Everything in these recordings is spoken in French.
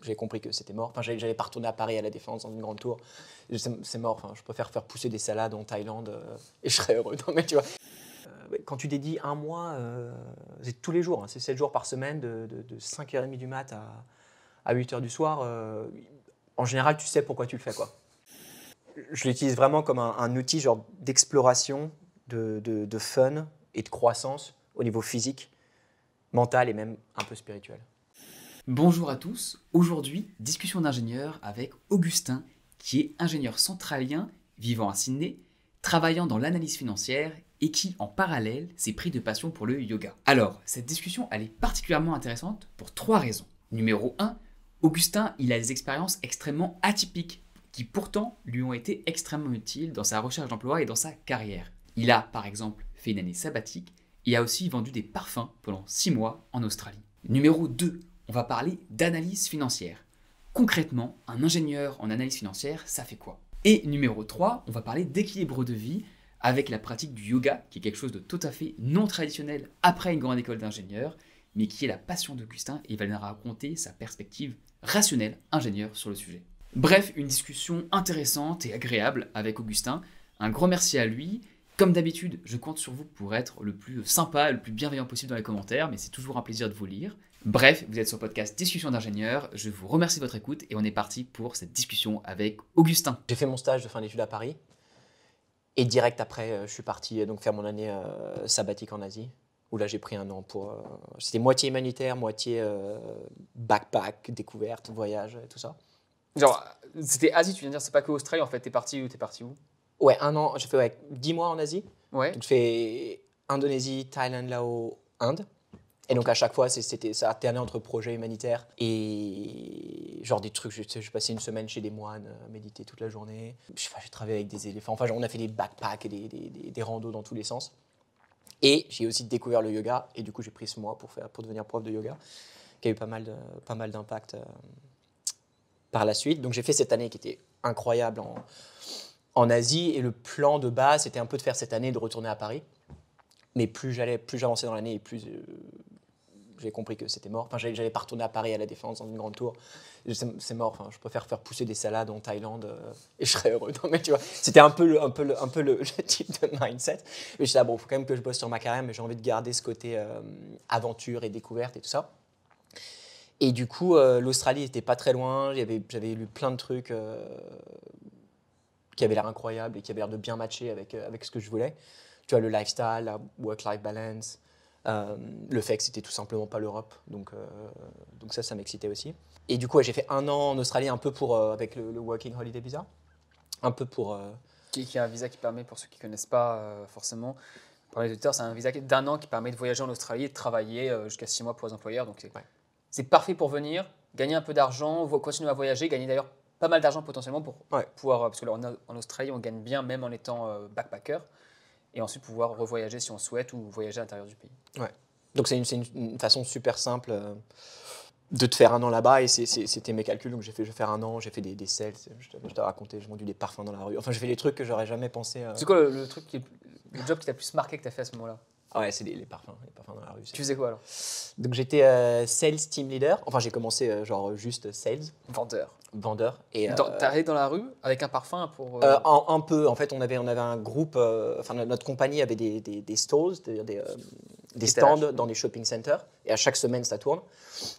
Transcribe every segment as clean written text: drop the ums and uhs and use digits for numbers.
j'ai compris que c'était mort. Enfin, j'allais pas retourner à Paris à la Défense dans une grande tour. C'est mort. Enfin, je préfère faire pousser des salades en Thaïlande et je serais heureux. Non, mais tu vois. Quand tu dédies un mois, c'est tous les jours, hein, c'est 7 jours par semaine, de 5h30 du mat à 8h du soir. En général, tu sais pourquoi tu le fais, quoi. Je l'utilise vraiment comme un outil genre d'exploration, de fun et de croissance au niveau physique, mental et même un peu spirituel. Bonjour à tous, aujourd'hui discussion d'ingénieur avec Augustin qui est ingénieur centralien vivant à Sydney, travaillant dans l'analyse financière et qui en parallèle s'est pris de passion pour le yoga. Alors cette discussion elle est particulièrement intéressante pour 3 raisons. Numéro 1, Augustin il a des expériences extrêmement atypiques qui pourtant lui ont été extrêmement utiles dans sa recherche d'emploi et dans sa carrière. Il a par exemple fait une année sabbatique et a aussi vendu des parfums pendant 6 mois en Australie. Numéro 2, on va parler d'analyse financière. Concrètement, un ingénieur en analyse financière, ça fait quoi? Et numéro 3, on va parler d'équilibre de vie avec la pratique du yoga, qui est quelque chose de tout à fait non traditionnel après une grande école d'ingénieur, mais qui est la passion d'Augustin et il va nous raconter sa perspective rationnelle ingénieur sur le sujet. Bref, une discussion intéressante et agréable avec Augustin. Un grand merci à lui. Comme d'habitude, je compte sur vous pour être le plus sympa, le plus bienveillant possible dans les commentaires, mais c'est toujours un plaisir de vous lire. Bref, vous êtes sur le podcast Discussion d'ingénieur, je vous remercie de votre écoute et on est parti pour cette discussion avec Augustin. J'ai fait mon stage de fin d'études à Paris et direct après, je suis parti donc faire mon année sabbatique en Asie, où là j'ai pris un an pour... c'était moitié humanitaire, moitié backpack, découverte, voyage et tout ça. Genre, c'était Asie, tu viens de dire, c'est pas que Australie en fait, t'es parti où? Ouais, un an, j'ai fait 10 mois en Asie. Ouais. Donc, je fais Indonésie, Thaïlande, Laos, Inde. Et donc, à chaque fois, ça alternait entre projets humanitaires et genre des trucs. Je passais une semaine chez des moines, méditer toute la journée. J'ai travaillé avec des éléphants. Enfin, on a fait des backpacks et des randos dans tous les sens. Et j'ai aussi découvert le yoga. Et du coup, j'ai pris ce mois pour devenir prof de yoga, qui a eu pas mal d'impact par la suite. Donc, j'ai fait cette année qui était incroyable en Asie, et le plan de base, c'était un peu de faire cette année, de retourner à Paris. Mais plus j'avançais dans l'année, et plus j'ai compris que c'était mort. Enfin, j'allais pas retourner à Paris à la Défense dans une grande tour. C'est mort. Enfin, je préfère faire pousser des salades en Thaïlande et je serais heureux. Non, mais tu vois, c'était un peu le type de mindset. Mais je disais, bon, il faut quand même que je bosse sur ma carrière, mais j'ai envie de garder ce côté aventure et découverte et tout ça. Et du coup, l'Australie n'était pas très loin. J'avais lu plein de trucs qui avait l'air incroyable et qui avait l'air de bien matcher avec ce que je voulais. Tu vois, le lifestyle, la work-life balance, le fait que c'était tout simplement pas l'Europe. Donc ça m'excitait aussi. Et du coup, j'ai fait un an en Australie, un peu avec le Working Holiday Visa. Un peu pour... Qui est un visa qui permet, pour ceux qui ne connaissent pas forcément, pour les auditeurs, c'est un visa d'1 an qui permet de voyager en Australie et de travailler jusqu'à 6 mois pour les employeurs. Donc c'est parfait pour venir, gagner un peu d'argent, continuer à voyager, gagner d'ailleurs pas mal d'argent potentiellement pour pouvoir, parce que là, en Australie, on gagne bien même en étant backpacker, et ensuite pouvoir revoyager si on souhaite ou voyager à l'intérieur du pays. Ouais. Donc c'est une façon super simple de te faire un an là-bas, et c'était mes calculs. Donc je vais faire un an, j'ai fait des sales, je t'ai raconté, j'ai vendu des parfums dans la rue. Enfin, j'ai fait des trucs que j'aurais jamais pensé. C'est quoi le job qui t'a le plus marqué que tu as fait à ce moment-là? Ouais, c'est les parfums dans la rue. Tu faisais quoi alors? Donc j'étais sales team leader. Enfin, j'ai commencé genre juste sales. Vendeur. Et t'arrivais dans la rue avec un parfum pour... un peu. En fait, on avait un groupe. Enfin, notre compagnie avait des stalls, c'est-à-dire des stands dans des shopping centers. Et à chaque semaine, ça tourne.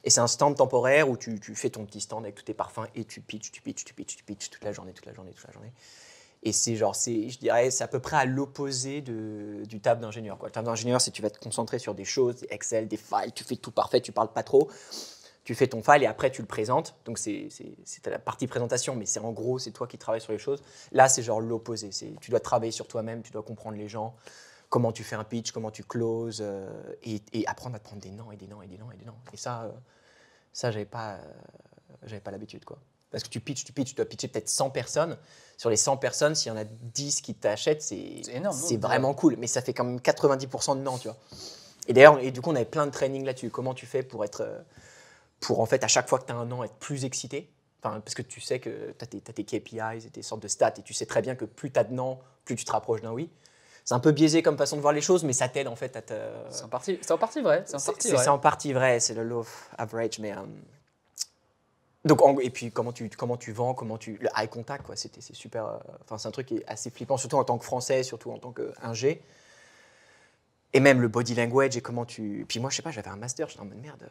Et c'est un stand temporaire où tu fais ton petit stand avec tous tes parfums et tu pitches toute la journée. Et je dirais, c'est à peu près à l'opposé du taf d'ingénieur, quoi. Le taf d'ingénieur, c'est que tu vas te concentrer sur des choses, des Excel, des files, tu fais tout parfait, tu parles pas trop. Tu fais ton file et après tu le présentes. Donc c'est la partie présentation, mais en gros, c'est toi qui travailles sur les choses. Là, c'est genre l'opposé. Tu dois travailler sur toi-même, tu dois comprendre les gens, comment tu fais un pitch, comment tu closes, et apprendre à te prendre des noms et des noms. Et ça j'avais pas l'habitude, quoi. Parce que tu dois pitcher peut-être 100 personnes. Sur les 100 personnes, s'il y en a 10 qui t'achètent, c'est énorme, c'est vraiment cool. Mais ça fait quand même 90% de non, tu vois. Et d'ailleurs, du coup, on avait plein de training là-dessus. Comment tu fais pour en fait, à chaque fois que tu as un non, être plus excité? Enfin, parce que tu sais que tu as tes KPIs et tes sortes de stats, et tu sais très bien que plus tu as de non, plus tu te rapproches d'un oui. C'est un peu biaisé comme façon de voir les choses, mais ça t'aide en fait à te... C'est en partie vrai. C'est en partie vrai, c'est le law of average, mais Donc, et puis comment tu vends, le eye contact, quoi, c'est super. Enfin, c'est un truc qui est assez flippant, surtout en tant que Français, surtout en tant qu'ingé. Et même le body language et comment tu. Puis moi, je sais pas, j'avais un master, j'étais en mode merde.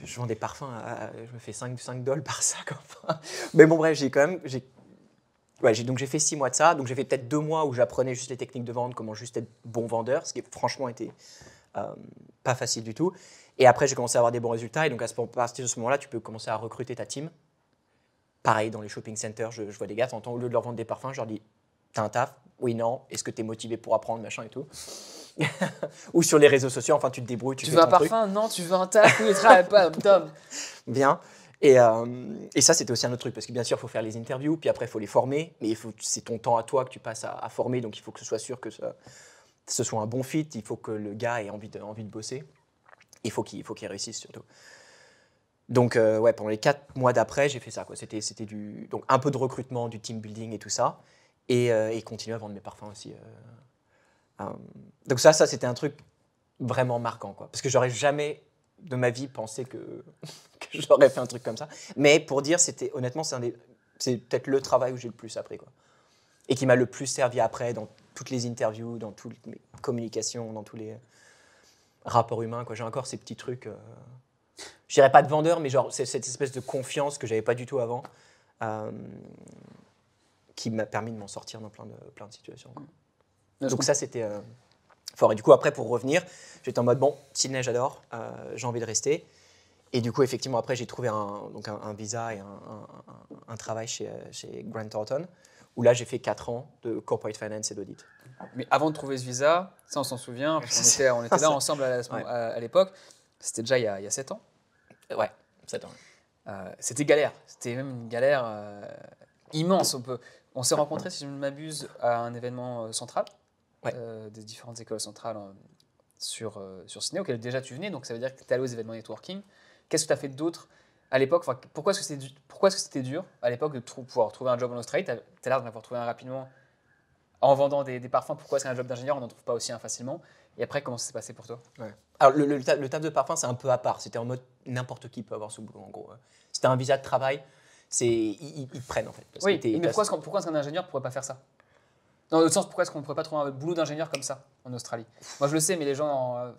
Je vends des parfums, je me fais 5 $ par sac. Enfin. Mais bon, bref, donc j'ai fait 6 mois de ça. Donc j'ai fait peut-être 2 mois où j'apprenais juste les techniques de vente, comment juste être bon vendeur, ce qui franchement était pas facile du tout. Et après, j'ai commencé à avoir des bons résultats. Et donc à partir de ce moment-là, tu peux commencer à recruter ta team. Pareil, dans les shopping centers, je vois des gars, au lieu de leur vendre des parfums, je leur dis, t'as un taf? Oui, non. Est-ce que t'es motivé pour apprendre, machin et tout? Ou sur les réseaux sociaux, enfin, tu te débrouilles, tu fais veux un ton truc. parfum? Non, tu veux un taf? Oui, travaille pas, Tom. Bien. Et ça, c'était aussi un autre truc, parce que bien sûr, il faut faire les interviews, puis après, il faut les former, mais c'est ton temps à toi que tu passes à former, donc il faut que ce soit sûr que ce soit un bon fit, il faut que le gars ait envie de bosser, il faut qu'il réussisse surtout. Donc, ouais, pendant les 4 mois d'après, j'ai fait ça, quoi. C'était donc un peu de recrutement, du team building et tout ça, et continuer à vendre mes parfums aussi. Donc ça, c'était un truc vraiment marquant, quoi, parce que j'aurais jamais de ma vie pensé que j'aurais fait un truc comme ça. Mais pour dire, honnêtement, c'est peut-être le travail où j'ai le plus appris, quoi. Et qui m'a le plus servi après dans toutes les interviews, dans toutes mes communications, dans tous les rapports humains, quoi. J'ai encore ces petits trucs, je dirais pas de vendeur, mais genre cette espèce de confiance que j'avais pas du tout avant, qui m'a permis de m'en sortir dans plein de situations, quoi. Donc ça, c'était fort. Et du coup, après, pour revenir, j'étais en mode, bon, Sydney, j'adore, j'ai envie de rester. Et du coup, effectivement, après, j'ai trouvé un visa et un travail chez Grant Thornton, où là, j'ai fait 4 ans de corporate finance et d'audit. Mais avant de trouver ce visa, ça, on s'en souvient, parce qu'on était là ensemble à l'époque, c'était déjà il y a 7 ans. Ouais, 7 ans. C'était galère, c'était même une galère immense. On s'est rencontrés, si je ne m'abuse, à un événement central, des différentes écoles centrales sur Sydney, auxquelles déjà tu venais, donc ça veut dire que tu étais allé aux événements networking. Qu'est-ce que tu as fait d'autre à l'époque? Pourquoi est-ce que c'était dur à l'époque de pouvoir trouver un job en Australie? Tu as l'air d'en avoir trouvé un rapidement en vendant des parfums. Pourquoi est-ce qu'un job d'ingénieur, on n'en trouve pas aussi un facilement? Et après, comment ça s'est passé pour toi? Alors, le taf de parfum, c'est un peu à part. C'était en mode n'importe qui peut avoir ce boulot, en gros. C'était un visa de travail, ils te prennent, en fait. Oui, mais pourquoi est-ce qu'un ingénieur ne pourrait pas faire ça? Dans l'autre sens, pourquoi est-ce qu'on ne pourrait pas trouver un boulot d'ingénieur comme ça en Australie? Moi, je le sais, mais les gens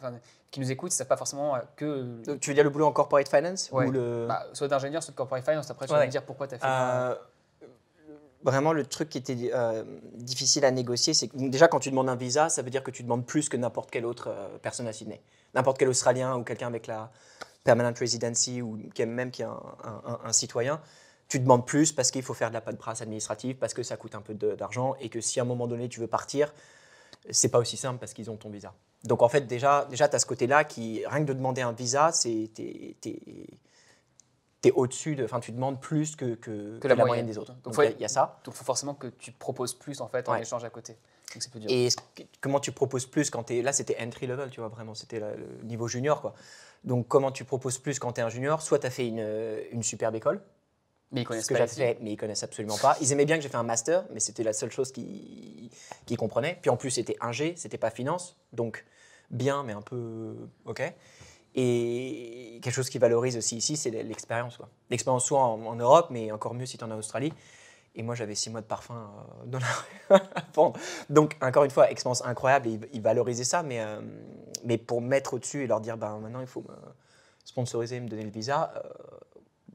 qui nous écoutent ne savent pas forcément que... Tu veux dire le boulot en corporate finance ou soit d'ingénieur, soit de corporate finance. Après, tu vas me dire pourquoi tu as fait... Vraiment, le truc qui était difficile à négocier, c'est que déjà, quand tu demandes un visa, ça veut dire que tu demandes plus que n'importe quelle autre personne à Sydney. N'importe quel Australien ou quelqu'un avec la permanent residency ou même qui est un citoyen, tu demandes plus parce qu'il faut faire de la paperasse administrative, parce que ça coûte un peu d'argent et que si à un moment donné tu veux partir, c'est pas aussi simple parce qu'ils ont ton visa. Donc en fait, déjà tu as ce côté-là qui, rien que de demander un visa, t'es au-dessus, tu demandes plus que la moyenne des autres. Donc il y a ça. Donc il faut forcément que tu proposes plus en fait en échange à côté. Donc c'est plus dur. Et comment tu proposes plus quand là c'était entry level, tu vois, vraiment, c'était le niveau junior, quoi. Donc comment tu proposes plus quand tu es un junior? Soit tu as fait une superbe école, mais ils connaissent ce que j'ai fait, mais ils connaissent absolument pas. Ils aimaient bien que j'ai fait un master, mais c'était la seule chose qu'ils comprenaient. Puis en plus c'était ingé, c'était pas finance, donc bien, mais un peu ok. Et quelque chose qui valorise aussi ici, c'est l'expérience, quoi. L'expérience soit en Europe, mais encore mieux si tu en as en Australie. Et moi, j'avais 6 mois de parfum dans la rue à vendre. Donc, encore une fois, expérience incroyable. Et ils valorisaient ça, mais pour mettre au-dessus et leur dire, maintenant, il faut me sponsoriser, me donner le visa,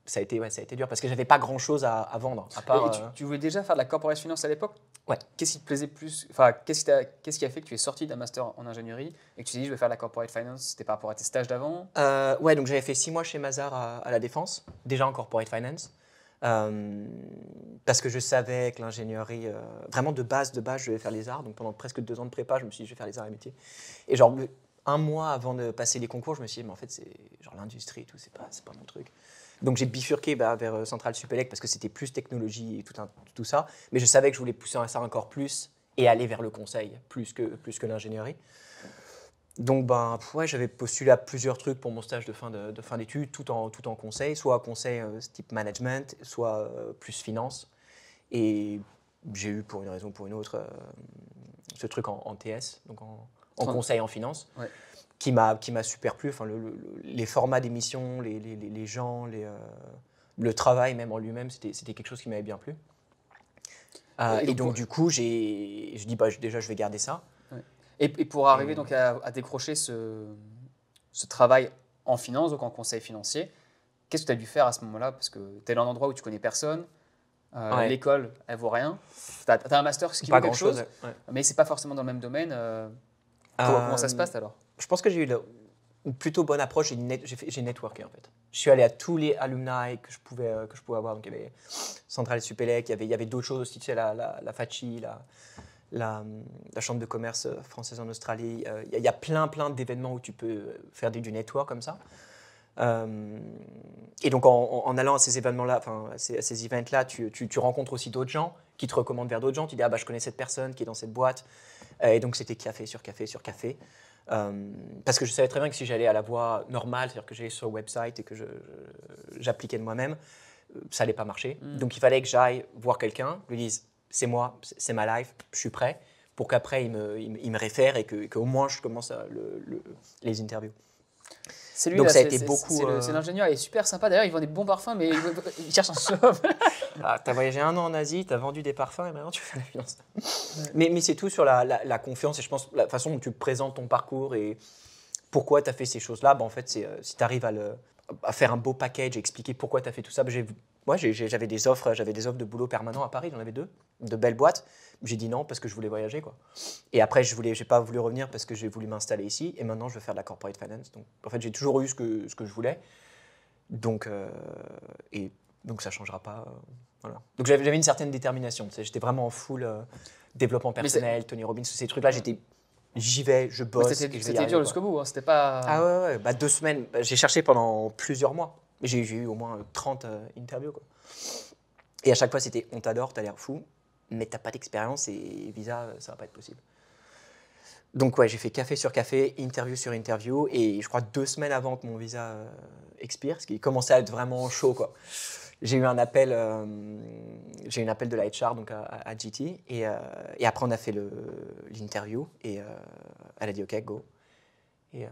ça a été dur parce que j'avais pas grand-chose à vendre. À part, tu voulais déjà faire de la corporate finance à l'époque? Ouais. Qu'est-ce qui te plaisait plus? Enfin, qu'est-ce qui a fait que tu es sorti d'un master en ingénierie et que tu t'es dit je vais faire de la corporate finance? C'était par rapport à tes stages d'avant? Ouais, donc j'avais fait 6 mois chez Mazars à la Défense, déjà en corporate finance, parce que je savais que l'ingénierie, vraiment de base, je devais faire les arts. Donc pendant presque 2 ans de prépa, je me suis dit je vais faire les arts et métiers. Et genre 1 mois avant de passer les concours, je me suis dit mais en fait c'est genre l'industrie et tout, c'est pas mon truc. Donc j'ai bifurqué vers Centrale Supélec parce que c'était plus technologie et tout ça. Mais je savais que je voulais pousser ça encore plus et aller vers le conseil plus que l'ingénierie. Donc j'avais postulé à plusieurs trucs pour mon stage de fin d'études, tout en conseil, soit conseil type management, soit plus finance. Et j'ai eu pour une raison ou pour une autre ce truc en TS, donc en conseil en finance. Ouais. qui m'a super plu. Enfin, les formats d'émissions, les gens, le travail même en lui-même, c'était quelque chose qui m'avait bien plu. Et donc, du coup, je dis déjà, je vais garder ça. Ouais. Et pour arriver donc à décrocher ce travail en finance, donc en conseil financier, qu'est-ce que tu as dû faire à ce moment-là? Parce que tu es dans un endroit où tu connais personne, l'école, elle vaut rien. Tu as un master qui vaut quelque chose, mais c'est pas forcément dans le même domaine. Comment ça se passe alors? Je pense que j'ai eu une plutôt bonne approche. J'ai networké en fait. Je suis allé à tous les alumni que je pouvais avoir. Donc il y avait Centrale Supélec, il y avait d'autres choses aussi, tu sais, la FACHI, la Chambre de commerce française en Australie. Il y a plein d'événements où tu peux faire du network comme ça. Et donc en allant à ces événements-là, enfin à ces events-là, tu rencontres aussi d'autres gens qui te recommandent vers d'autres gens. Tu dis je connais cette personne qui est dans cette boîte. Et donc c'était café sur café sur café. Parce que je savais très bien que si j'allais à la voie normale, c'est-à-dire que j'allais sur le website et que j'appliquais de moi-même, ça n'allait pas marcher. Donc il fallait que j'aille voir quelqu'un, lui dise c'est moi, c'est ma life, je suis prêt, pour qu'après il me réfère et qu'au moins je commence les interviews. C'est lui, donc là, ça a été beaucoup. C'est l'ingénieur, il est super sympa. D'ailleurs, il vend des bons parfums, mais il cherche un job. T'as voyagé 1 an en Asie, t'as vendu des parfums et maintenant tu fais la finance. Mais c'est tout sur la confiance et je pense la façon dont tu présentes ton parcours et pourquoi tu as fait ces choses-là. En fait, si tu arrives à faire un beau package et expliquer pourquoi tu as fait tout ça. Moi, j'avais des offres de boulot permanent à Paris, j'en avais 2, de belles boîtes. J'ai dit non parce que je voulais voyager, quoi. Et après, j'ai pas voulu revenir parce que j'ai voulu m'installer ici. Et maintenant, je veux faire de la corporate finance. Donc, en fait, j'ai toujours eu ce que je voulais. Donc, ça changera pas. Voilà. Donc, j'avais une certaine détermination. J'étais vraiment en full développement personnel, Tony Robbins, tous ces trucs-là. J'y vais, je bosse. C'était dur jusqu'au bout, hein. C'était pas. Ah ouais. 2 semaines. J'ai cherché pendant plusieurs mois. J'ai eu au moins 30 interviews, quoi. Et à chaque fois, c'était on t'adore, t'as l'air fou, mais t'as pas d'expérience et visa, ça va pas être possible. Donc ouais, j'ai fait café sur café, interview sur interview, et je crois 2 semaines avant que mon visa expire, ce qui commençait à être vraiment chaud, quoi. J'ai eu un appel de la HR donc à GT, et après on a fait l'interview, et elle a dit ok, go. Et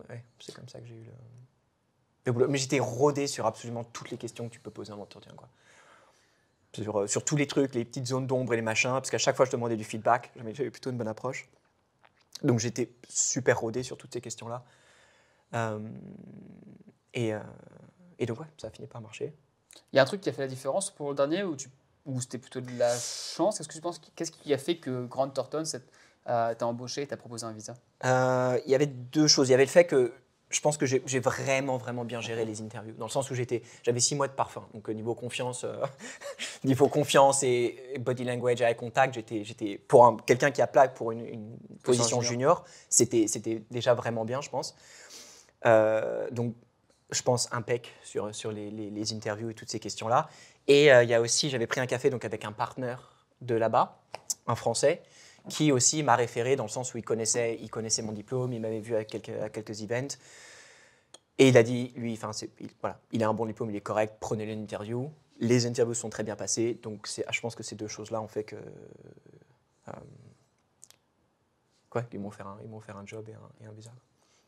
ouais, c'est comme ça que j'ai eu le boulot. Mais j'étais rodé sur absolument toutes les questions que tu peux poser en entretien, quoi. Sur tous les trucs, les petites zones d'ombre et les machins, parce qu'à chaque fois je demandais du feedback, j'avais plutôt une bonne approche. Donc j'étais super rodé sur toutes ces questions-là. Et donc ouais, ça a fini par marcher. Il y a un truc qui a fait la différence pour le dernier ou c'était plutôt de la chance? Est-ce que tu penses qu'est-ce qui a fait que Grant Thornton t'a embauché et t'a proposé un visa? Il y avait 2 choses. Il y avait le fait que je pense que j'ai vraiment bien géré les interviews, dans le sens où j'avais 6 mois de parfum. Donc niveau confiance et body language, eye contact, j'étais pour quelqu'un qui appelle pour une position junior, c'était déjà vraiment bien, je pense. Donc je pense impec sur les interviews et toutes ces questions-là. Et il y a aussi, j'avais pris un café donc avec un partenaire de là-bas, un Français, qui aussi m'a référé dans le sens où il connaissait mon diplôme, il m'avait vu à quelques events. Et il a dit, lui, il a un bon diplôme, il est correct, prenez l'interview. Les interviews sont très bien passées, donc je pense que ces 2 choses-là ont fait que ils m'ont offert un job et un visa.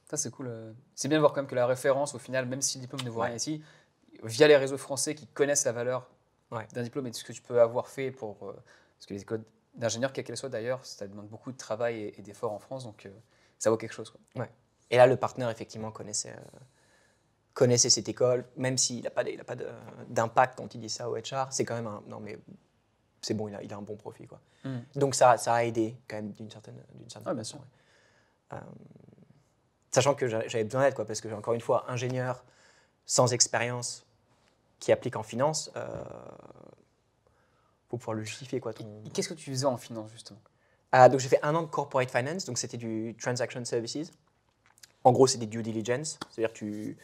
Ça, c'est cool. C'est bien de voir quand même que la référence, au final, même si le diplôme ne vaut rien ici, via les réseaux français qui connaissent la valeur d'un diplôme et de ce que tu peux avoir fait parce que les écoles d'ingénieurs, quelles qu'elles soient d'ailleurs, ça demande beaucoup de travail et d'efforts en France, donc ça vaut quelque chose, quoi. Ouais. Et là, le partenaire, effectivement, connaissait cette école, même s'il n'a pas d'impact quand il dit ça au HR, c'est quand même non mais c'est bon, il a un bon profil, quoi. Donc ça a aidé quand même d'une certaine façon. Ouais. Sachant que j'avais besoin d'aide, quoi, parce que encore une fois, ingénieur sans expérience qui applique en finance, faut pouvoir le justifier, quoi. Qu'est-ce que tu faisais en finance, justement? Donc j'ai fait 1 an de corporate finance, donc c'était du transaction services. En gros, c'est des due diligence, c'est-à-dire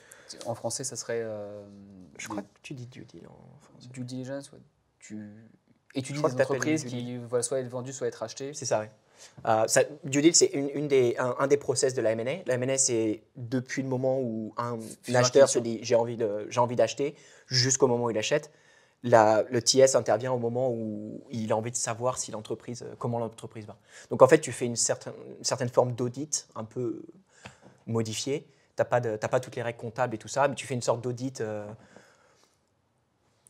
En français, ça serait. Je crois que tu dis due deal en français. Due diligence, ouais. Tu étudies des entreprises qui veulent soit être vendues, soit être achetées. C'est ça, oui. Due deal, c'est un des process de la M&A. La M&A, c'est depuis le moment où un acheteur se dit j'ai envie d'acheter, jusqu'au moment où il achète. Le TS intervient au moment où il a envie de savoir comment l'entreprise va. Donc en fait, tu fais une certaine forme d'audit, un peu modifié. T'as pas toutes les règles comptables et tout ça, mais tu fais une sorte d'audit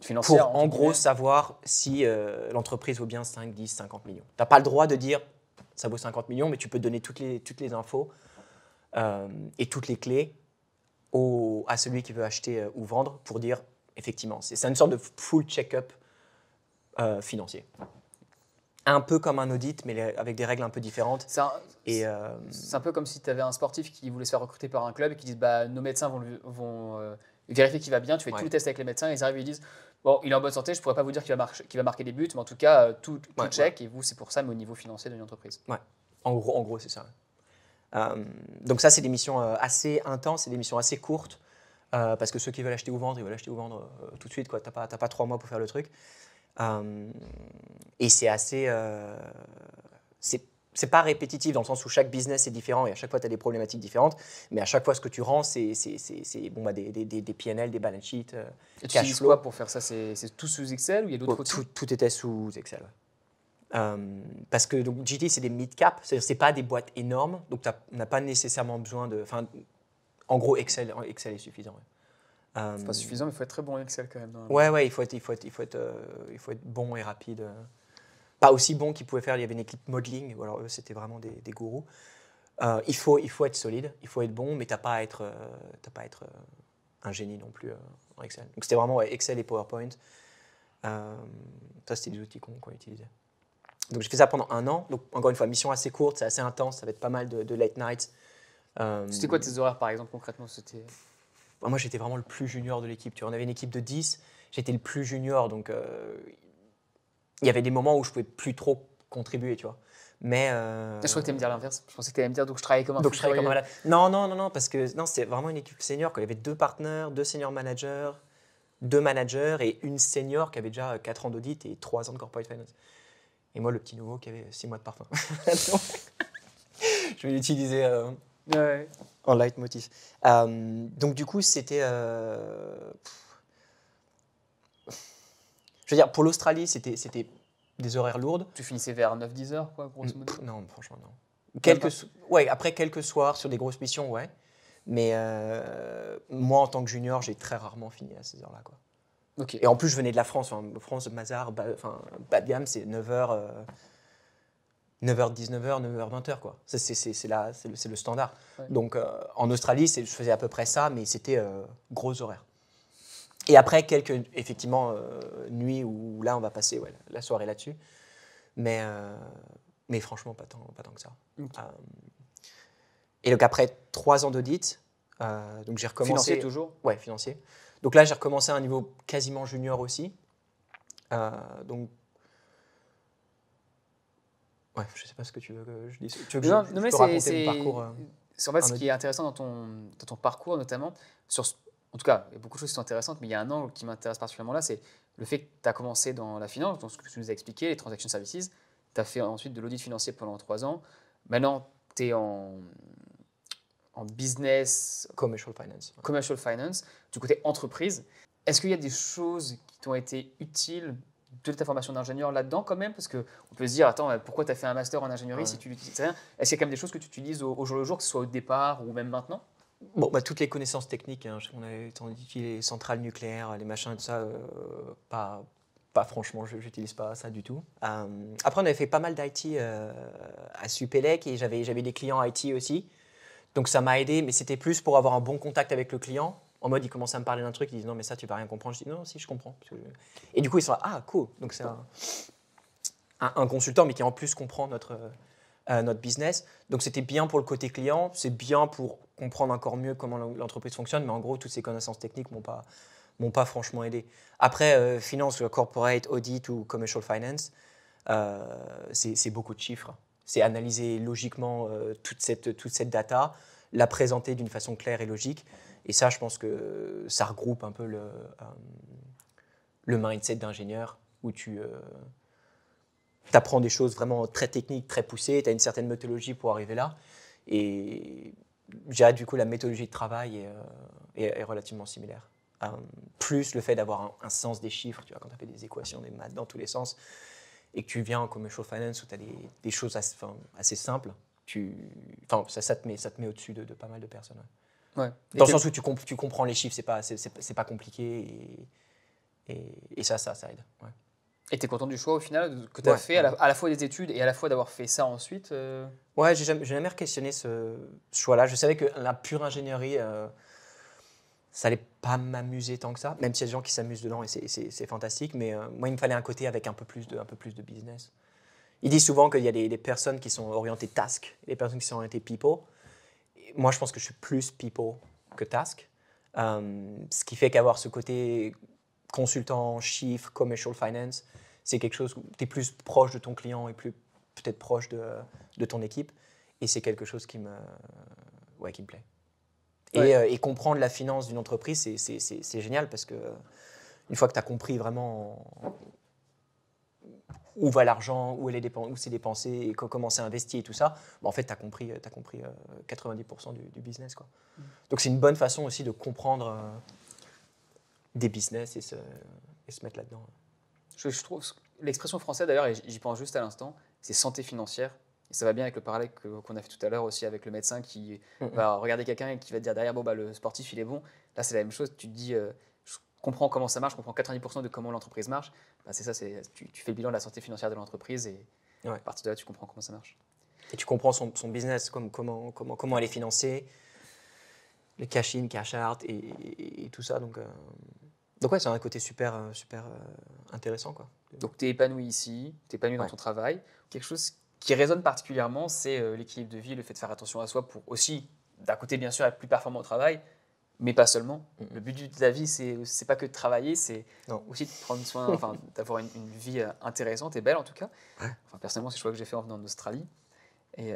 Financière, pour, en gros, savoir si l'entreprise vaut bien 5, 10, 50 millions. Tu n'as pas le droit de dire ça vaut 50 millions, mais tu peux donner toutes les infos et toutes les clés à celui qui veut acheter ou vendre pour dire effectivement. C'est une sorte de full check-up financier. Un peu comme un audit, mais avec des règles un peu différentes. C'est un peu comme si tu avais un sportif qui voulait se faire recruter par un club et qui dit nos médecins vont vérifier qu'il va bien. Tu fais tous les tests avec les médecins et ils arrivent et ils disent bon, il est en bonne santé, je ne pourrais pas vous dire qu'il va marquer des buts, mais en tout cas, tout check. Et vous, c'est pour ça, mais au niveau financier d'une entreprise. Ouais, en gros c'est ça. Donc ça, c'est des missions assez intenses, c'est des missions assez courtes, parce que ceux qui veulent acheter ou vendre, ils veulent acheter ou vendre tout de suite. Tu n'as pas 3 mois pour faire le truc. Et c'est assez... c'est pas répétitif dans le sens où chaque business est différent et à chaque fois, tu as des problématiques différentes. Mais à chaque fois, ce que tu rends, c'est des PNL, des balance sheets, et tu utilises quoi pour faire ça? C'est tout sous Excel ou il y a d'autres outils? Tout était sous Excel. Parce que donc, GT, c'est des mid-cap, c'est-à-dire c'est pas des boîtes énormes, donc on n'a pas nécessairement besoin de... En gros, Excel est suffisant. Ouais. C'est pas suffisant, mais il faut être très bon en Excel quand même. Ouais, il faut être bon et rapide. Pas aussi bon qu'ils pouvaient faire, il y avait une équipe modeling, ou alors eux, c'était vraiment des gourous. Il faut être solide, il faut être bon, mais tu n'as pas à être un génie non plus en Excel. Donc c'était vraiment Excel et PowerPoint. Ça, c'était des outils qu'on utilisait. Donc j'ai fait ça pendant 1 an. Donc encore une fois, mission assez courte, c'est assez intense, ça va être pas mal de late nights. C'était quoi tes horaires par exemple concrètement? Moi j'étais vraiment le plus junior de l'équipe. On avait une équipe de 10, j'étais le plus junior, donc il y avait des moments où je pouvais plus trop contribuer, tu vois. Mais je crois que tu allais me dire l'inverse. Je pensais que tu allais me dire donc je travaillais comme un donc je travaillais comme un malade. Non, parce que c'était vraiment une équipe senior. Il y avait 2 partenaires, 2 senior managers, 2 managers et une senior qui avait déjà 4 ans d'audit et 3 ans de corporate finance. Et moi, le petit nouveau qui avait 6 mois de parfum. Je vais l'utiliser en leitmotiv. Donc, du coup, c'était... Je veux dire, pour l'Australie, c'était des horaires lourdes. Tu finissais vers 9-10 heures, quoi, grosso modo? Non, franchement, non. Après quelques soirs sur des grosses missions, ouais. Mais moi, en tant que junior, j'ai très rarement fini à ces heures-là, quoi. Okay. Et en plus, je venais de la France. France, Mazars, bas de gamme, c'est 9h, 19h, 9h, 20h, quoi. C'est le standard. Ouais. Donc, en Australie, je faisais à peu près ça, mais c'était gros horaires. Et après, quelques, effectivement, nuits où là, on va passer la soirée là-dessus. Mais franchement, pas tant que ça. Okay. Et donc, après 3 ans d'audit, donc j'ai recommencé... Financier toujours? Ouais, financier. Donc là, j'ai recommencé à un niveau quasiment junior aussi. Donc... Ouais, je ne sais pas ce que tu veux que je dise. Tu veux que je peux raconter mon parcours en fait, ce qui est intéressant dans ton parcours, notamment, en tout cas, il y a beaucoup de choses qui sont intéressantes, mais il y a un angle qui m'intéresse particulièrement là, c'est le fait que tu as commencé dans la finance, donc ce que tu nous as expliqué, les transaction services, tu as fait ensuite de l'audit financier pendant 3 ans. Maintenant, tu es en business... Commercial finance. Commercial finance, du côté entreprise. Est-ce qu'il y a des choses qui t'ont été utiles de ta formation d'ingénieur là-dedans quand même? Parce qu'on peut se dire, attends, pourquoi tu as fait un master en ingénierie si tu n'utilises rien? Est-ce qu'il y a quand même des choses que tu utilises au jour le jour, que ce soit au départ ou même maintenant? Bon, toutes les connaissances techniques, hein, on avait utilisé les centrales nucléaires, les machins, tout ça, pas franchement, je n'utilise pas ça du tout. Après, on avait fait pas mal d'IT à Supélec et j'avais des clients IT aussi. Donc ça m'a aidé, mais c'était plus pour avoir un bon contact avec le client. En mode, ils commençaient à me parler d'un truc, ils disent non, mais ça, tu vas rien comprendre. Je dis non, si, je comprends. Et du coup, ils sont là, ah, cool. Donc c'est un consultant, mais qui en plus comprend notre business. Donc c'était bien pour le côté client, c'est bien pour comprendre encore mieux comment l'entreprise fonctionne, mais en gros, toutes ces connaissances techniques m'ont pas franchement aidé. Après, finance, corporate, audit ou commercial finance, c'est beaucoup de chiffres. C'est analyser logiquement toute cette data, la présenter d'une façon claire et logique. Et ça, je pense que ça regroupe un peu le mindset d'ingénieur où tu apprends des choses vraiment très techniques, très poussées, tu as une certaine méthodologie pour arriver là. Et du coup, la méthodologie de travail est relativement similaire. Plus le fait d'avoir un sens des chiffres, tu vois, quand tu as fait des équations, des maths dans tous les sens, et que tu viens en commercial finance où tu as des choses assez simples, ça te met au-dessus de pas mal de personnes. Ouais. Dans le sens où tu comprends les chiffres, c'est pas compliqué et ça aide. Ouais. Et tu es content du choix au final que tu as fait, à la fois des études et à la fois d'avoir fait ça ensuite Ouais, j'ai jamais questionné ce choix-là. Je savais que la pure ingénierie, ça allait pas m'amuser tant que ça, même s'il y a des gens qui s'amusent dedans et c'est fantastique. Mais moi, il me fallait un côté avec un peu plus de business. Ils disent souvent qu'il y a des personnes qui sont orientées task et des personnes qui sont orientées people. Et moi, je pense que je suis plus people que task. Ce qui fait qu'avoir ce côté consultant, chiffre, commercial finance, c'est quelque chose où tu es plus proche de ton client et plus peut-être proche de ton équipe. Et c'est quelque chose qui me plaît. Et comprendre la finance d'une entreprise, c'est génial parce que une fois que tu as compris vraiment où va l'argent, où c'est dépensé et comment c'est investi et tout ça, en fait, tu as compris 90% du business, quoi. Donc, c'est une bonne façon aussi de comprendre des business et se mettre là-dedans. Je trouve l'expression française, d'ailleurs, et j'y pense juste à l'instant, c'est santé financière. Et ça va bien avec le parallèle qu'on a fait tout à l'heure aussi avec le médecin qui va regarder quelqu'un et qui va te dire derrière, le sportif, il est bon. Là, c'est la même chose. Tu te dis, je comprends comment ça marche, je comprends 90% de comment l'entreprise marche. C'est ça, tu fais le bilan de la santé financière de l'entreprise et à partir de là, tu comprends comment ça marche. Et tu comprends son business, comment elle est financée, les cash-in, cash-out et tout ça. Donc ouais, c'est un côté super intéressant, quoi. Donc, tu es épanoui ici, tu es épanoui dans ton travail. Quelque chose qui résonne particulièrement, c'est l'équilibre de vie, le fait de faire attention à soi pour aussi, d'un côté, bien sûr, être plus performant au travail, mais pas seulement. Le but de la vie, c'est pas que de travailler, c'est aussi de prendre soin, d'avoir une vie intéressante et belle, en tout cas. Personnellement, c'est le choix que j'ai fait en venant d'Australie. Et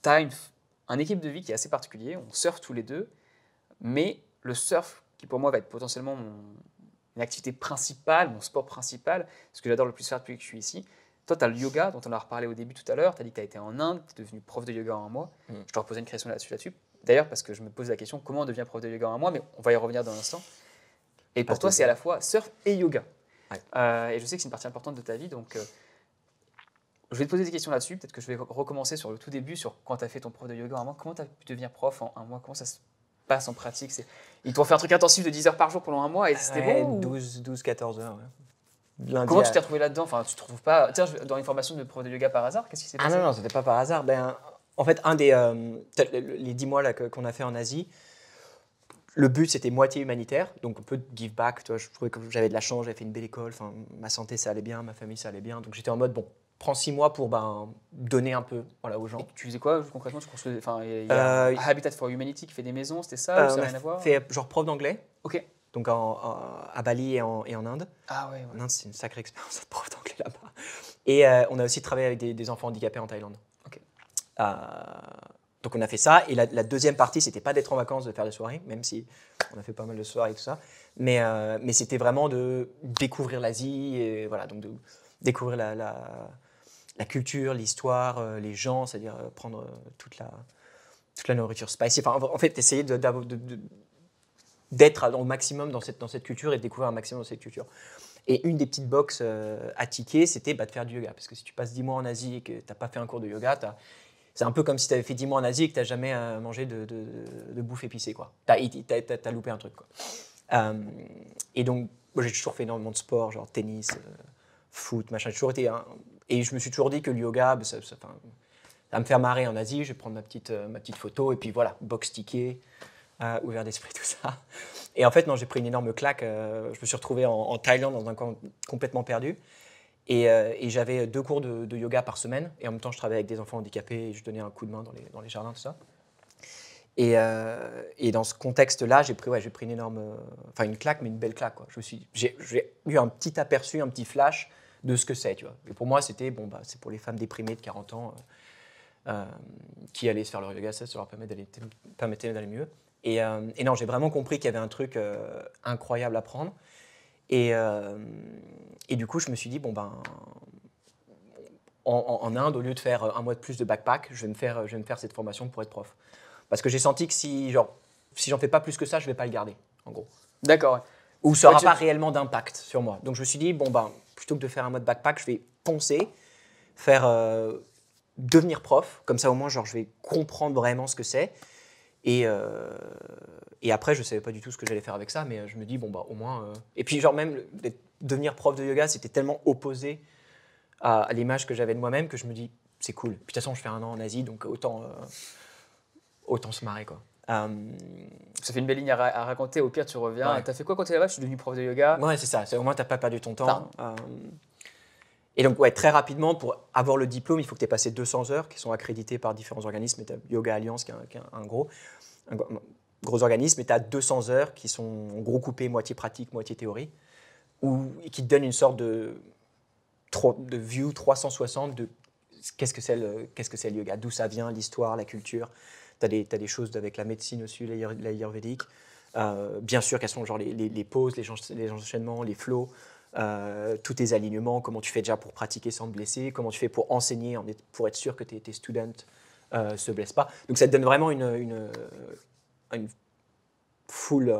tu as un équilibre de vie qui est assez particulier. On surfe tous les deux, mais le surf, qui pour moi va être potentiellement une activité principale, mon sport principal, ce que j'adore le plus faire depuis que je suis ici. Toi, tu as le yoga, dont on a reparlé au début tout à l'heure. Tu as dit que tu as été en Inde, tu es devenu prof de yoga en un mois. Je te reposais une question là-dessus. D'ailleurs, parce que je me pose la question, comment on devient prof de yoga en un mois, mais on va y revenir dans un instant. Et pour toi, c'est à la fois surf et yoga. Et je sais que c'est une partie importante de ta vie, donc je vais te poser des questions là-dessus. Peut-être que je vais recommencer sur le tout début, sur quand tu as fait ton prof de yoga en un mois. Comment tu as pu devenir prof en un mois? Comment ça se passe en pratique? Ils t'ont fait un truc intensif de 10 heures par jour pendant un mois et c'était bon 12-14 heures, ouais. Comment tu t'es retrouvé là-dedans? Tu te retrouves pas dans une formation de prof de yoga par hasard? Qu'est-ce qui s'est passé? Non, c'était pas par hasard. En fait, les 10 mois qu'on a fait en Asie, le but c'était moitié humanitaire, donc un peu de give back. Je trouvais que j'avais de la chance, j'avais fait une belle école, ma santé ça allait bien, ma famille ça allait bien, donc j'étais en mode prends 6 mois pour donner un peu aux gens. Et tu faisais quoi concrètement? Il y a Habitat for Humanity qui fait des maisons, c'était ça? Ça n'a rien à voir? Fait genre prof d'anglais. Ok. Donc à Bali et en Inde. Ah ouais. En Inde, c'est une sacrée expérience d'être prof d'anglais là-bas. Et on a aussi travaillé avec des enfants handicapés en Thaïlande. Ok. Donc on a fait ça. Et la deuxième partie, c'était pas d'être en vacances, de faire des soirées, même si on a fait pas mal de soirées et tout ça. Mais c'était vraiment de découvrir l'Asie, et voilà, donc de découvrir la culture, l'histoire, les gens, c'est-à-dire prendre toute la nourriture spicy. En fait, essayer d'être au maximum dans cette culture et de découvrir un maximum dans cette culture. Et une des petites boxes à ticker, c'était de faire du yoga. Parce que si tu passes 10 mois en Asie et que tu n'as pas fait un cours de yoga, c'est un peu comme si tu avais fait 10 mois en Asie et que tu n'as jamais mangé de bouffe épicée. Tu as loupé un truc, quoi. Et donc, moi, j'ai toujours fait énormément de sport, genre tennis, foot, machin. J'ai toujours été et je me suis toujours dit que le yoga, ça va me faire marrer en Asie. Je vais prendre ma petite photo et puis voilà, box ticket. Ouvert d'esprit, tout ça. Et en fait, non, j'ai pris une énorme claque. Je me suis retrouvé en Thaïlande dans un camp complètement perdu. Et j'avais 2 cours de yoga par semaine. Et en même temps, je travaillais avec des enfants handicapés et je donnais un coup de main dans les jardins, tout ça. Et dans ce contexte-là, j'ai pris une claque, mais une belle claque, quoi. J'ai eu un petit aperçu, un petit flash de ce que c'est, tu vois. Et pour moi, c'était, c'est pour les femmes déprimées de 40 ans qui allaient se faire leur yoga, ça leur permettait d'aller mieux. Et non, j'ai vraiment compris qu'il y avait un truc incroyable à prendre. Et du coup, je me suis dit, en Inde, au lieu de faire un mois de plus de backpack, je vais me faire cette formation pour être prof. Parce que j'ai senti que si j'en fais pas plus que ça, je vais pas le garder, en gros. D'accord. Ouais. Ou ça n'aura pas réellement d'impact sur moi. Donc je me suis dit, plutôt que de faire un mois de backpack, je vais foncer, faire devenir prof, comme ça au moins genre, je vais comprendre vraiment ce que c'est. Et après, je ne savais pas du tout ce que j'allais faire avec ça, mais je me dis, bon, bah, au moins. Et puis, genre, même devenir prof de yoga, c'était tellement opposé à l'image que j'avais de moi-même que je me dis, c'est cool. Puis, de toute façon, je fais 1 an en Asie, donc autant se marrer, quoi. Ça fait une belle ligne à raconter. Au pire, tu reviens. Ouais. T'as fait quoi quand tu es là-bas? Je suis devenu prof de yoga. Ouais, c'est ça. Au moins, tu n'as pas perdu ton temps. Et donc, ouais, très rapidement, pour avoir le diplôme, il faut que tu aies passé 200 heures qui sont accréditées par différents organismes. Tu as Yoga Alliance, qui est un gros organisme, et tu as 200 heures qui sont en gros coupées moitié pratique, moitié théorie, et qui te donnent une sorte de view 360 de qu'est-ce que c'est le yoga, d'où ça vient, l'histoire, la culture. Tu as des choses avec la médecine aussi, l'ayurvédique. Bien sûr, quels sont genre les pauses, les enchaînements, les flows. Tous tes alignements, comment tu fais déjà pour pratiquer sans te blesser, comment tu fais pour enseigner, pour être sûr que tes students ne se blessent pas. Donc ça te donne vraiment une full...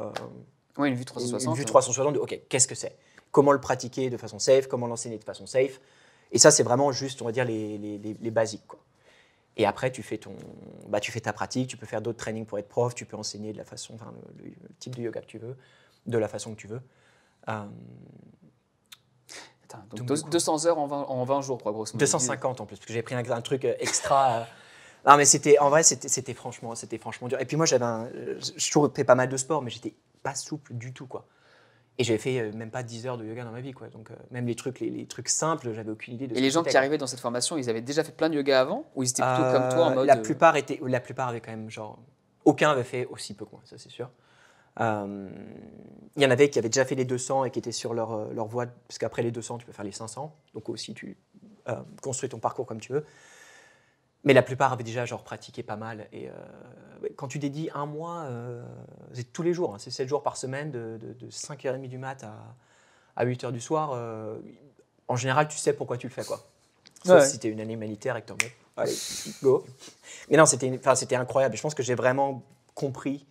une vue 360. Une vue 360 de, OK, qu'est-ce que c'est? Comment le pratiquer de façon safe? Comment l'enseigner de façon safe? Et ça, c'est vraiment juste, on va dire, les basiques, quoi. Et après, tu fais ta pratique, tu peux faire d'autres trainings pour être prof, tu peux enseigner de la façon, le type de yoga que tu veux, de la façon que tu veux. Donc 200 heures en 20 jours, quoi, grosso modo. 250 en plus, parce que j'ai pris un truc extra. Non, mais c'était franchement dur. Et puis moi, je toujours fait pas mal de sport, mais j'étais pas souple du tout, quoi. Et j'avais fait même pas 10 heures de yoga dans ma vie, quoi. Donc même les trucs simples, j'avais aucune idée de. Et les gens qui arrivaient dans cette formation, ils avaient déjà fait plein de yoga avant, ou ils étaient plutôt comme toi en mode. La plupart avaient quand même genre. Aucun avait fait aussi peu que moi, ça c'est sûr. Il y en avait qui avaient déjà fait les 200 et qui étaient sur leur voie, parce qu'après les 200, tu peux faire les 500. Donc aussi, tu construis ton parcours comme tu veux. Mais la plupart avaient déjà genre, pratiqué pas mal. Et quand tu dédies 1 mois, c'est tous les jours, hein, c'est 7 jours par semaine, de 5h30 du mat à 8h du soir. En général, tu sais pourquoi tu le fais, quoi. Sauf si tu es une année humanitaire et que tu en mets, allez, go. Mais non, c'était incroyable. Je pense que j'ai vraiment compris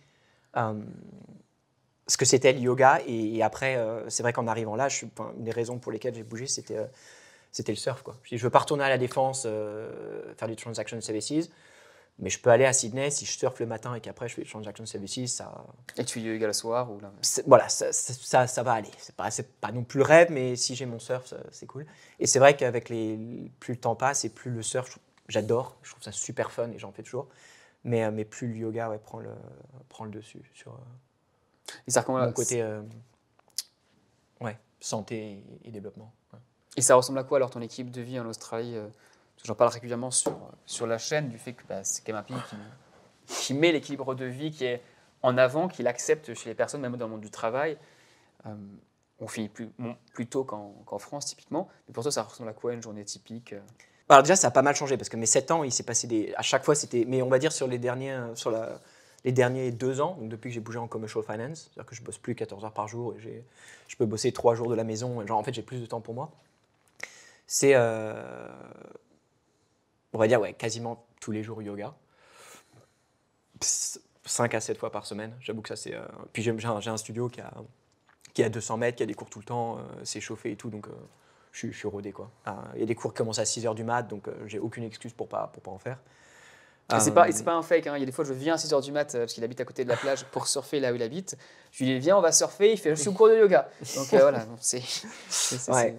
ce que c'était le yoga. Et après, c'est vrai qu'en arrivant là, une des raisons pour lesquelles j'ai bougé, c'était le surf, quoi. Je veux pas retourner à la Défense, faire du transaction services, mais je peux aller à Sydney si je surfe le matin et qu'après je fais du transaction services, ça. Et tu fais du yoga le soir ou là. Voilà, ça va aller. C'est pas non plus le rêve, mais si j'ai mon surf, c'est cool. Et c'est vrai qu'avec plus le temps passe et plus le surf, j'adore. Je trouve ça super fun et j'en fais toujours. Mais plus le yoga prend le dessus sur mon côté santé et développement. Ouais. Et ça ressemble à quoi alors ton équipe de vie en Australie? J'en parle régulièrement sur la chaîne du fait que c'est quand même un pays qui met l'équilibre de vie qui est en avant, qui l'accepte chez les personnes, même dans le monde du travail. On finit plus tôt qu'en France typiquement. Mais pour toi, ça ressemble à quoi une journée typique? Alors déjà, ça a pas mal changé parce que mes 7 ans, il s'est passé à chaque fois, c'était. Mais on va dire sur les derniers 2 ans, donc depuis que j'ai bougé en commercial finance, c'est-à-dire que je bosse plus 14 heures par jour et je peux bosser 3 jours de la maison. Genre en fait, j'ai plus de temps pour moi. C'est, on va dire, quasiment tous les jours yoga. 5 à 7 fois par semaine. J'avoue que ça, c'est. Puis j'ai un studio qui a 200 mètres, qui a des cours tout le temps, c'est chauffé et tout, donc je suis rodé, quoi. Il y a des cours qui commencent à 6h du mat, donc j'ai aucune excuse pour pas en faire. Et c'est pas un fake, hein. Il y a des fois, je viens à 6h du mat parce qu'il habite à côté de la plage pour surfer là où il habite. Je lui dis, viens, on va surfer. Il fait, je suis au cours de yoga. Donc voilà, c'est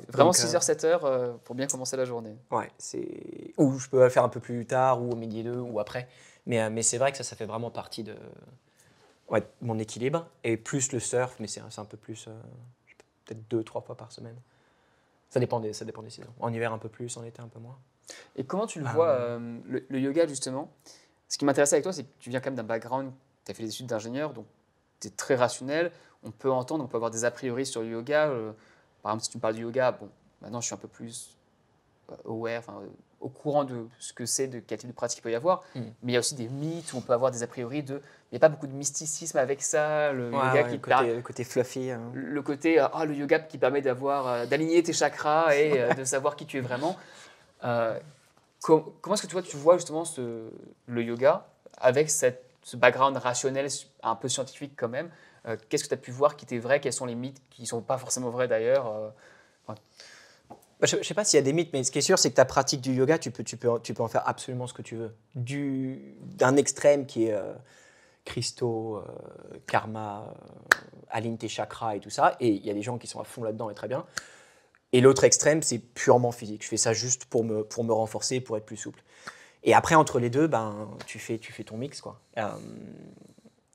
vraiment 6h, 7h pour bien commencer la journée. Ouais, ou je peux le faire un peu plus tard, ou au milieu d'eux, ou après. Mais c'est vrai que ça fait vraiment partie de mon équilibre. Et plus le surf, mais c'est un peu plus, peut-être 2-3 fois par semaine. Ça dépend des saisons. En hiver, un peu plus, en été, un peu moins. Et comment tu le vois, le yoga, justement? Ce qui m'intéressait avec toi, c'est que tu viens quand même d'un background, tu as fait des études d'ingénieur, donc tu es très rationnel. On peut avoir des a priori sur le yoga. Par exemple, si tu me parles du yoga, bon, maintenant je suis un peu plus aware, au courant de ce que c'est, de quel type de pratique il peut y avoir. Mais il y a aussi des mythes où on peut avoir des a priori il n'y a pas beaucoup de mysticisme avec ça. Le yoga le côté fluffy. Le côté, le yoga qui permet d'aligner tes chakras et de savoir qui tu es vraiment. Comment est-ce que tu vois justement le yoga avec ce background rationnel un peu scientifique quand même? Qu'est-ce que tu as pu voir qui était vrai? Quels sont les mythes qui ne sont pas forcément vrais d'ailleurs? Je ne sais pas s'il y a des mythes, mais ce qui est sûr, c'est que ta pratique du yoga, tu peux en faire absolument ce que tu veux. D'un extrême qui est cristaux, karma, aligne tes chakras et tout ça, et il y a des gens qui sont à fond là-dedans et très bien. Et l'autre extrême, c'est purement physique. Je fais ça juste pour me renforcer, pour être plus souple. Et après, entre les deux, tu fais ton mix, quoi.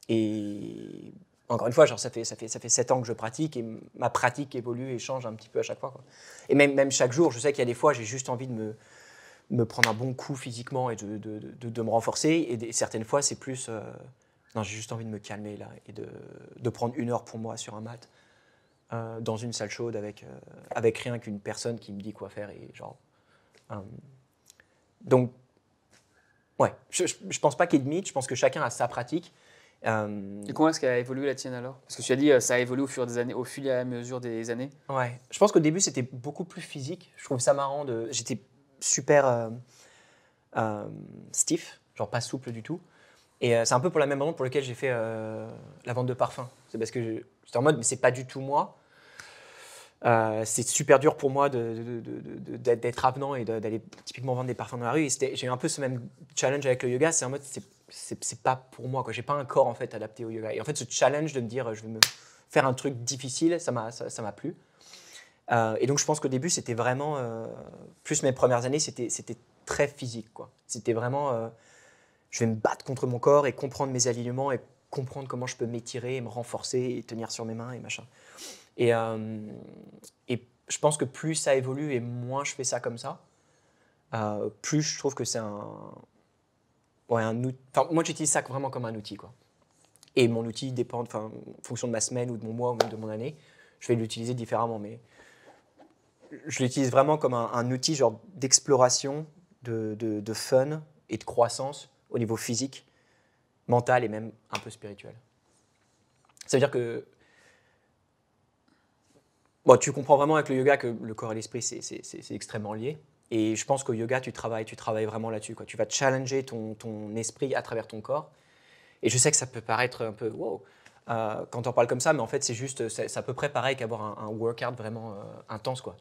Et encore une fois, genre, ça fait 7 ans que je pratique et ma pratique évolue et change un petit peu à chaque fois, quoi. Et même chaque jour, je sais qu'il y a des fois, j'ai juste envie de me prendre un bon coup physiquement et de me renforcer. Et certaines fois, c'est plus... non, j'ai juste envie de me calmer là et de prendre 1 heure pour moi sur un mat dans une salle chaude avec rien qu'une personne qui me dit quoi faire. Et genre, donc, ouais, je pense pas qu'il y ait de mythe, je pense que chacun a sa pratique. Et comment est-ce qu'elle a évolué la tienne alors? Parce que tu as dit ça a évolué au fil et à mesure des années. Ouais, je pense qu'au début c'était beaucoup plus physique. Je trouve ça marrant. J'étais super stiff, genre pas souple du tout. Et c'est un peu pour la même raison pour laquelle j'ai fait la vente de parfums. C'est parce que j'étais en mode, mais c'est pas du tout moi. C'est super dur pour moi d'être avenant et d'aller typiquement vendre des parfums dans la rue. Et j'ai eu un peu ce même challenge avec le yoga. C'est en mode, c'est pas pour moi, quoi. J'ai pas un corps en fait adapté au yoga. Et en fait, ce challenge de me dire, je vais me faire un truc difficile, ça m'a plu. Et donc, je pense qu'au début, c'était vraiment, plus mes premières années, c'était très physique, quoi. C'était vraiment, je vais me battre contre mon corps et comprendre mes alignements et comprendre comment je peux m'étirer et me renforcer et tenir sur mes mains et machin. Et je pense que plus ça évolue et moins je fais ça comme ça, plus je trouve que c'est un outil. Enfin, moi, j'utilise ça vraiment comme un outil, quoi. Et mon outil dépend, en fonction de ma semaine ou de mon mois ou même de mon année, je vais l'utiliser différemment. Mais je l'utilise vraiment comme un outil genre d'exploration, de fun et de croissance au niveau physique, mental et même un peu spirituel. Ça veut dire que tu comprends vraiment avec le yoga que le corps et l'esprit, c'est extrêmement lié. Et je pense qu'au yoga, tu travailles vraiment là-dessus, quoi. Tu vas challenger ton esprit à travers ton corps. Et je sais que ça peut paraître un peu wow quand on parle comme ça, mais en fait, c'est à peu près pareil qu'avoir un workout vraiment intense, quoi.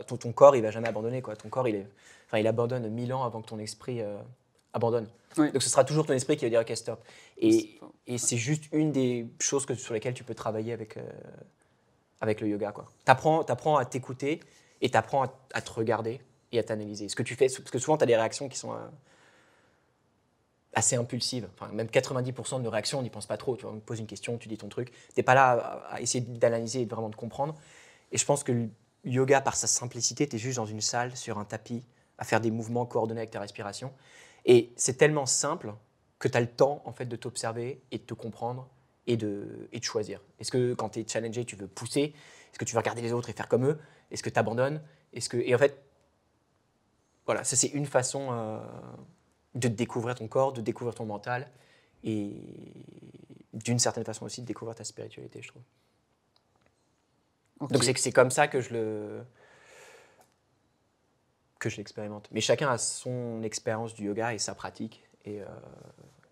Ton corps, il va jamais abandonner, quoi. Ton corps, il abandonne 1000 ans avant que ton esprit abandonne. Oui. Donc ce sera toujours ton esprit qui va dire ok, stop. Et c'est juste une des choses sur lesquelles tu peux travailler avec le yoga, quoi. T'apprends à t'écouter et t'apprends à te regarder et à t'analyser. Ce que tu fais, parce que souvent tu as des réactions qui sont assez impulsives. Enfin, même 90% de nos réactions, on n'y pense pas trop. Tu vois, on te pose une question, tu dis ton truc. T'es pas là à essayer d'analyser et de vraiment de comprendre. Et je pense que le yoga, par sa simplicité, t'es juste dans une salle, sur un tapis, à faire des mouvements coordonnés avec ta respiration. Et c'est tellement simple que tu as le temps en fait, de t'observer et de te comprendre et de choisir. Est-ce que quand tu es challengé, tu veux pousser? Est-ce que tu veux regarder les autres et faire comme eux? Est-ce que tu abandonnes? Et en fait, voilà, ça c'est une façon de découvrir ton corps, de découvrir ton mental et d'une certaine façon aussi de découvrir ta spiritualité, je trouve. Okay. Donc c'est comme ça que je l'expérimente. Mais chacun a son expérience du yoga et sa pratique. Et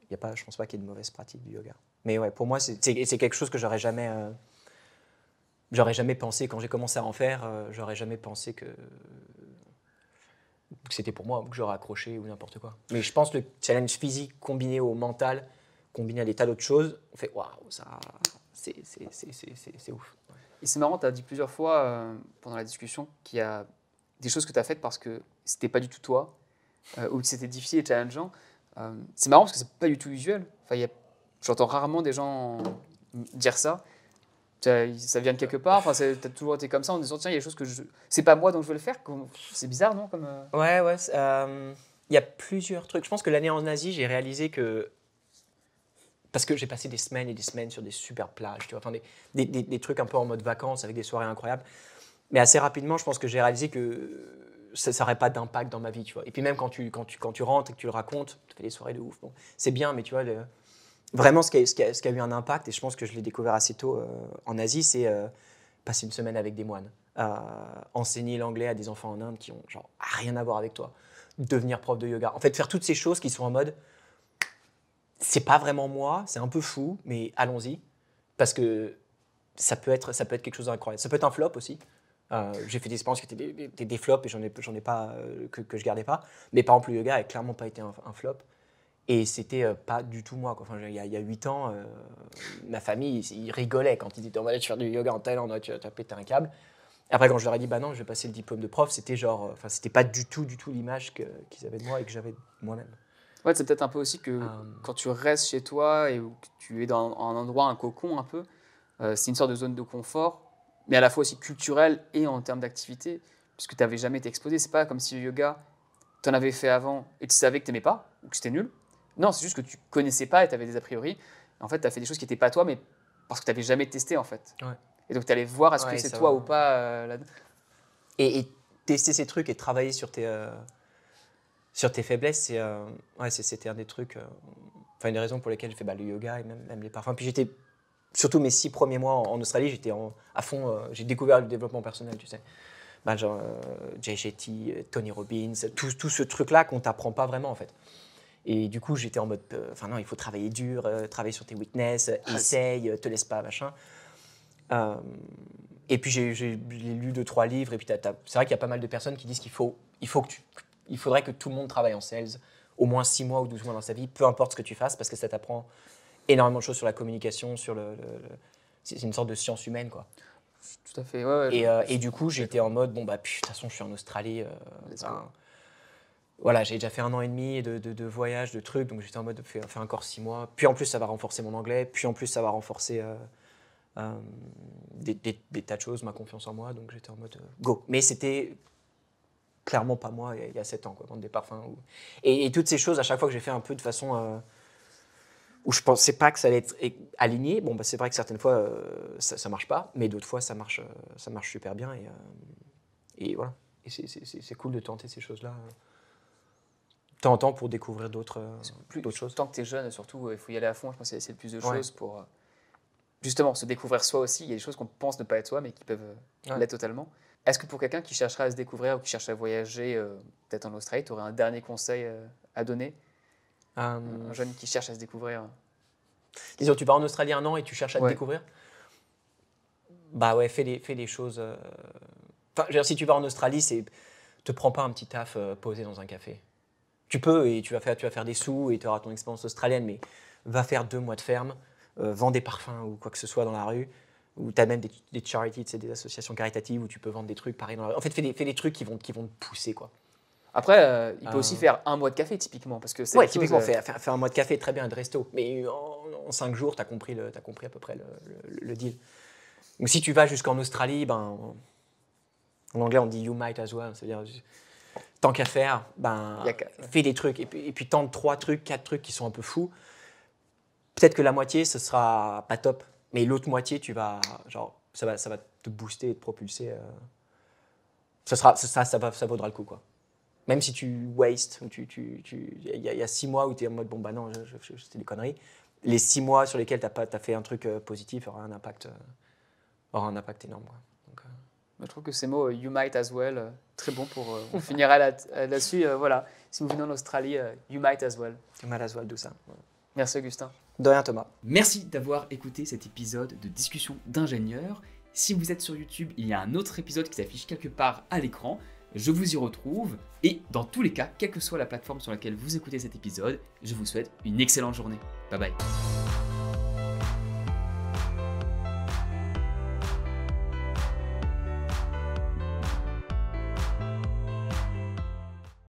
je ne pense pas qu'il y ait de mauvaise pratique du yoga. Mais ouais, pour moi, c'est quelque chose que j'aurais jamais pensé. Quand j'ai commencé à en faire, j'aurais jamais pensé que c'était pour moi, que j'aurais accroché ou n'importe quoi. Mais je pense que le challenge physique combiné au mental, combiné à des tas d'autres choses, on fait waouh, ça, c'est ouf. Et c'est marrant, tu as dit plusieurs fois pendant la discussion qu'il y a des choses que tu as faites parce que c'était pas du tout toi, ou que c'était difficile et challengeant. C'est marrant parce que c'est pas du tout usuel. Enfin, j'entends rarement des gens dire ça. Ça vient de quelque part. Enfin, tu as toujours été comme ça en disant tiens, il y a des choses que c'est pas moi donc je veux le faire. C'est bizarre, non comme, Ouais. Il y a plusieurs trucs. Je pense que l'année en Asie, j'ai réalisé que parce que j'ai passé des semaines et des semaines sur des super plages, tu vois, enfin, des trucs un peu en mode vacances avec des soirées incroyables. Mais assez rapidement, je pense que j'ai réalisé que ça n'aurait pas d'impact dans ma vie, tu vois. Et puis même quand tu rentres et que tu le racontes, tu fais des soirées de ouf. Bon, c'est bien, mais tu vois, vraiment ce qui a eu un impact, et je pense que je l'ai découvert assez tôt en Asie, c'est passer une semaine avec des moines, enseigner l'anglais à des enfants en Inde qui ont genre rien à voir avec toi, devenir prof de yoga. En fait, faire toutes ces choses qui sont en mode, c'est pas vraiment moi, c'est un peu fou, mais allons-y, parce que ça peut être quelque chose d'incroyable. Ça peut être un flop aussi. J'ai fait des expériences qui étaient des flops et j'en ai pas, que je gardais pas. Mais par exemple, le yoga n'a clairement pas été un flop. Et c'était pas du tout moi, quoi. Enfin, il y a 8 ans, ma famille, ils rigolaient quand ils disaient on va aller faire du yoga en Thaïlande, tu as pété un câble. Après, quand je leur ai dit bah non, je vais passer le diplôme de prof, c'était genre, c'était pas du tout l'image qu'ils avaient de moi et que j'avais de moi-même. Ouais, c'est peut-être un peu aussi que quand tu restes chez toi et que tu es dans un endroit, un cocon un peu, c'est une sorte de zone de confort, mais à la fois aussi culturelle et en termes d'activité, puisque tu n'avais jamais été exposé. C'est pas comme si le yoga, tu en avais fait avant et tu savais que tu n'aimais pas ou que c'était nul. Non, c'est juste que tu connaissais pas et tu avais des a priori. En fait, tu as fait des choses qui n'étaient pas toi, mais parce que tu n'avais jamais testé en fait. Ouais. Et donc tu allais voir est-ce que c'est toi ou pas. Et tester ces trucs et travailler sur tes faiblesses, c'était un des trucs, une des raisons pour lesquelles j'ai fait le yoga et même les parfums. Puis j'étais, surtout mes 6 premiers mois en Australie, j'étais à fond, j'ai découvert le développement personnel, tu sais. Genre Jay Shetty, Tony Robbins, tout ce truc-là qu'on t'apprend pas vraiment en fait. Et du coup, j'étais en mode, non, il faut travailler dur, travailler sur tes weaknesses, essaye, te laisse pas, machin. Et puis j'ai lu 2-3 livres, et puis c'est vrai qu'il y a pas mal de personnes qui disent qu'il faudrait que tout le monde travaille en sales, au moins 6 mois ou 12 mois dans sa vie, peu importe ce que tu fasses, parce que ça t'apprend énormément de choses sur la communication, c'est une sorte de science humaine, quoi. Tout à fait, ouais. Et du coup, j'étais en mode, de toute façon, je suis en Australie, voilà, j'ai déjà fait 1 an et demi de voyage, de trucs, donc j'étais en mode faire encore 6 mois. Puis en plus, ça va renforcer mon anglais. Puis en plus, ça va renforcer des tas de choses, ma confiance en moi. Donc j'étais en mode go. Mais c'était clairement pas moi il y a 7 ans, quoi, vendre des parfums. Et toutes ces choses, à chaque fois que j'ai fait un peu de façon où je pensais pas que ça allait être aligné, c'est vrai que certaines fois, ça marche pas, mais d'autres fois, ça marche super bien. Et voilà. Et c'est cool de tenter ces choses-là. De temps en temps pour découvrir d'autres choses. Tant que tu es jeune, surtout, il faut y aller à fond. Je pense que c'est le plus de choses pour justement se découvrir soi aussi. Il y a des choses qu'on pense ne pas être soi, mais qui peuvent l'être totalement. Est-ce que pour quelqu'un qui chercherait à se découvrir ou qui cherche à voyager, peut-être en Australie, tu aurais un dernier conseil à donner un jeune qui cherche à se découvrir. Disons, tu pars en Australie 1 an et tu cherches à te découvrir. Fais les choses. Si tu vas en Australie, te prends pas un petit taf posé dans un café. Tu peux et tu vas faire des sous et tu auras ton expérience australienne, mais va faire 2 mois de ferme, vends des parfums ou quoi que ce soit dans la rue, ou tu as même des charities, des associations caritatives où tu peux vendre des trucs pareil dans la rue. En fait, fais des trucs qui vont te pousser, quoi. Après, il peut aussi faire 1 mois de café, typiquement. Parce que typiquement, faire 1 mois de café, très bien, et de resto. Mais en 5 jours, tu as compris à peu près le deal. Donc si tu vas jusqu'en Australie, en anglais, on dit « you might as well », c'est-à-dire tant qu'à faire, fais des trucs. Et puis tente 3 trucs, 4 trucs qui sont un peu fous. Peut-être que la moitié, ce sera pas top. Mais l'autre moitié, ça va te booster et te propulser. Ça vaudra le coup, quoi. Même si tu wastes, il y a 6 mois où tu es en mode non, c'était des conneries. Les 6 mois sur lesquels tu as fait un truc positif aura un impact énorme, quoi. Donc, je trouve que ces mots you might as well, très bon pour on finira là-dessus. Voilà, si vous venez en Australie, you might as well. You might as well do ça. Merci Augustin. De rien Thomas. Merci d'avoir écouté cet épisode de discussion d'ingénieurs. Si vous êtes sur YouTube, il y a un autre épisode qui s'affiche quelque part à l'écran. Je vous y retrouve. Et dans tous les cas, quelle que soit la plateforme sur laquelle vous écoutez cet épisode, je vous souhaite une excellente journée. Bye bye.